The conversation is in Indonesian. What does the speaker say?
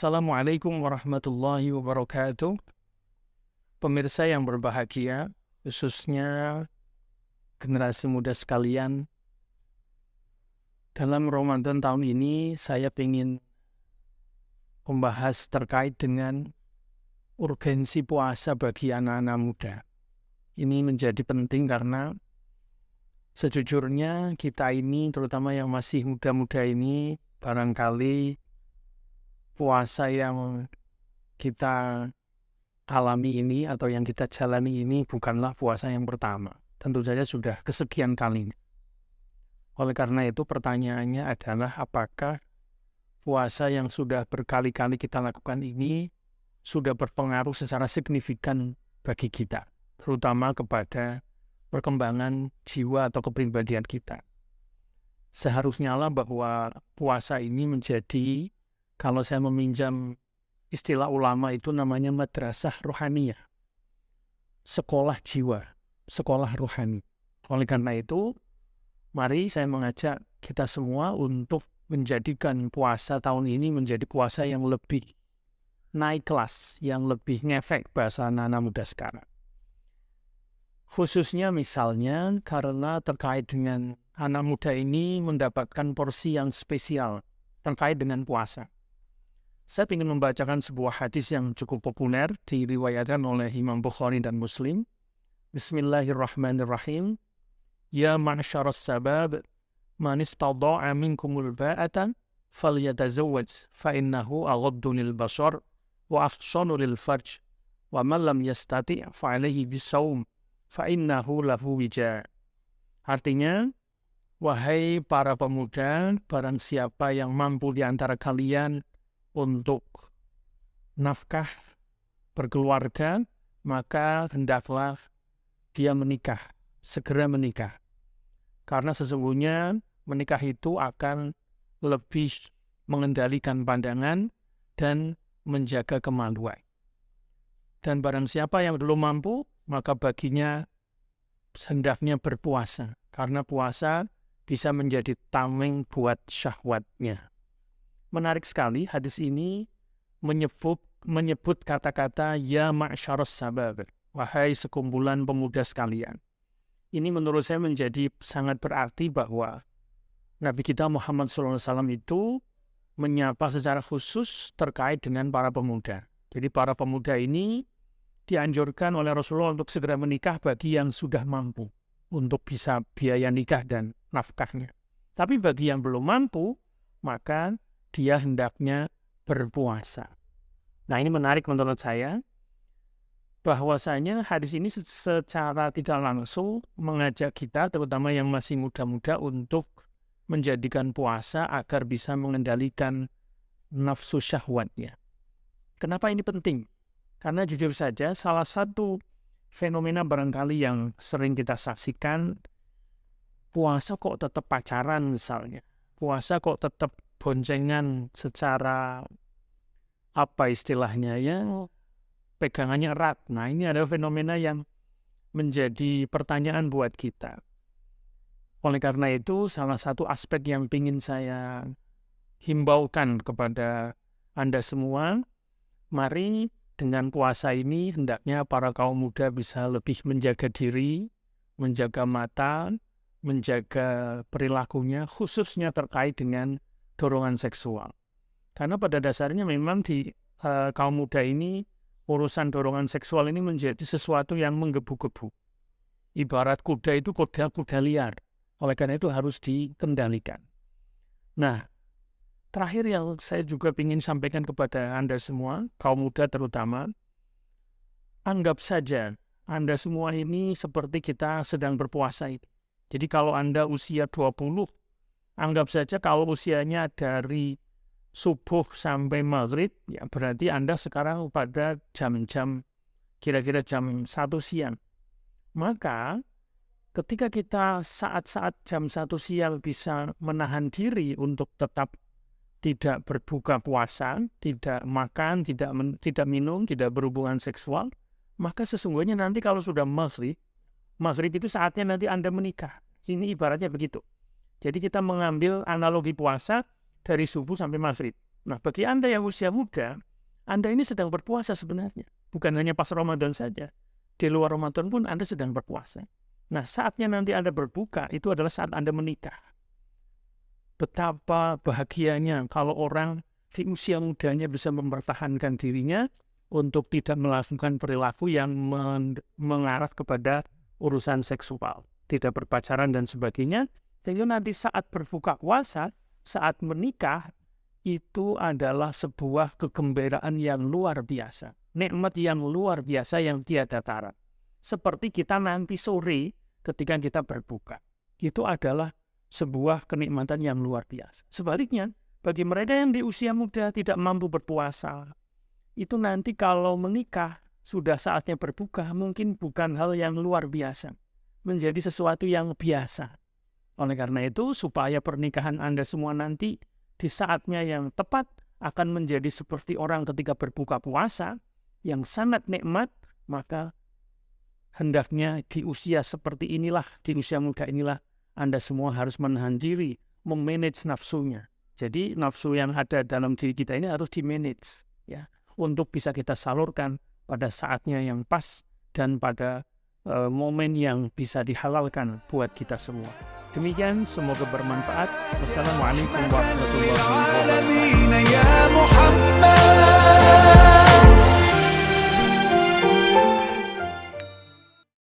Assalamualaikum warahmatullahi wabarakatuh. Pemirsa yang berbahagia, khususnya generasi muda sekalian, dalam Ramadan tahun ini saya ingin membahas terkait dengan urgensi puasa bagi anak-anak muda. Ini menjadi penting karena sejujurnya kita ini, terutama yang masih muda-muda ini, barangkali puasa yang kita alami ini atau yang kita jalani ini bukanlah puasa yang pertama. Tentu saja sudah kesekian kalinya. Oleh karena itu pertanyaannya adalah apakah puasa yang sudah berkali-kali kita lakukan ini sudah berpengaruh secara signifikan bagi kita, terutama kepada perkembangan jiwa atau kepribadian kita. Seharusnya lah bahwa puasa ini menjadi, kalau saya meminjam istilah ulama itu namanya madrasah rohaniyah, sekolah jiwa, sekolah rohani. Oleh karena itu, mari saya mengajak kita semua untuk menjadikan puasa tahun ini menjadi puasa yang lebih naik kelas, yang lebih ngefek bahasa anak-anak muda sekarang. Khususnya misalnya karena terkait dengan anak muda ini mendapatkan porsi yang spesial terkait dengan puasa. Saya ingin membacakan sebuah hadis yang cukup populer diriwayatkan oleh Imam Bukhari dan Muslim. Bismillahirrahmanirrahim. Ya ma'syaras sabab, man istada'a minkumul ba'atan falyatazawwaj fa innahu aghaddu lil basar wa ahsanu lil farj wa man lam yastati' fa alayhi bisawm fa innahu lahu wija. Artinya, wahai para pemuda, barang siapa yang mampu di antara kalian untuk nafkah berkeluarga, maka hendaklah dia menikah, segera menikah. Karena sesungguhnya menikah itu akan lebih mengendalikan pandangan dan menjaga kemaluan. Dan barang siapa yang belum mampu, maka baginya hendaknya berpuasa. Karena puasa bisa menjadi tameng buat syahwatnya. Menarik sekali hadis ini menyebut kata-kata ya ma'syaras sabab, wahai sekumpulan pemuda sekalian. Ini menurut saya menjadi sangat berarti bahwa Nabi kita Muhammad SAW itu menyapa secara khusus terkait dengan para pemuda. Jadi para pemuda ini dianjurkan oleh Rasulullah untuk segera menikah bagi yang sudah mampu untuk bisa biaya nikah dan nafkahnya. Tapi bagi yang belum mampu, maka dia hendaknya berpuasa. Nah, ini menarik menurut saya, bahwasanya hadis ini secara tidak langsung mengajak kita, terutama yang masih muda-muda, untuk menjadikan puasa agar bisa mengendalikan nafsu syahwatnya. Kenapa ini penting? Karena jujur saja, salah satu fenomena barangkali yang sering kita saksikan, puasa kok tetap pacaran misalnya. Puasa kok tetap boncengan secara apa istilahnya ya, pegangannya erat. Nah, ini adalah fenomena yang menjadi pertanyaan buat kita. Oleh karena itu, salah satu aspek yang ingin saya himbaukan kepada Anda semua, mari dengan puasa ini hendaknya para kaum muda bisa lebih menjaga diri, menjaga mata, menjaga perilakunya, khususnya terkait dengan dorongan seksual. Karena pada dasarnya memang di kaum muda ini urusan dorongan seksual ini menjadi sesuatu yang menggebu-gebu. Ibarat kuda itu kuda liar. Oleh karena itu harus dikendalikan. Nah, terakhir yang saya juga ingin sampaikan kepada Anda semua, kaum muda terutama, anggap saja Anda semua ini seperti kita sedang berpuasa ini. Jadi kalau Anda usia 20, anggap saja kalau usianya dari subuh sampai maghrib, ya berarti Anda sekarang pada jam-jam, kira-kira jam 1 siang. Maka ketika kita saat-saat jam 1 siang bisa menahan diri untuk tetap tidak berbuka puasa, tidak makan, tidak minum, tidak berhubungan seksual, maka sesungguhnya nanti kalau sudah maghrib itu saatnya nanti Anda menikah. Ini ibaratnya begitu. Jadi kita mengambil analogi puasa dari subuh sampai maghrib. Nah, bagi Anda yang usia muda, Anda ini sedang berpuasa sebenarnya. Bukan hanya pas Ramadan saja. Di luar Ramadan pun Anda sedang berpuasa. Nah, saatnya nanti Anda berbuka, itu adalah saat Anda menikah. Betapa bahagianya kalau orang di usia mudanya bisa mempertahankan dirinya untuk tidak melakukan perilaku yang mengarah kepada urusan seksual, tidak berpacaran dan sebagainya. Sehingga nanti saat berbuka puasa, saat menikah, itu adalah sebuah kegembiraan yang luar biasa. Nikmat yang luar biasa yang tiada tara. Seperti kita nanti sore ketika kita berbuka. Itu adalah sebuah kenikmatan yang luar biasa. Sebaliknya, bagi mereka yang di usia muda tidak mampu berpuasa, itu nanti kalau menikah, sudah saatnya berbuka, mungkin bukan hal yang luar biasa. Menjadi sesuatu yang biasa. Oleh karena itu, supaya pernikahan Anda semua nanti di saatnya yang tepat akan menjadi seperti orang ketika berbuka puasa yang sangat nikmat, maka hendaknya di usia seperti inilah, di usia muda inilah, Anda semua harus menahan diri, memanage nafsunya. Jadi nafsu yang ada dalam diri kita ini harus di-manage, ya, untuk bisa kita salurkan pada saatnya yang pas dan pada momen yang bisa dihalalkan buat kita semua. Demikian, semoga bermanfaat. Wassalamualaikum warahmatullahi wabarakatuh.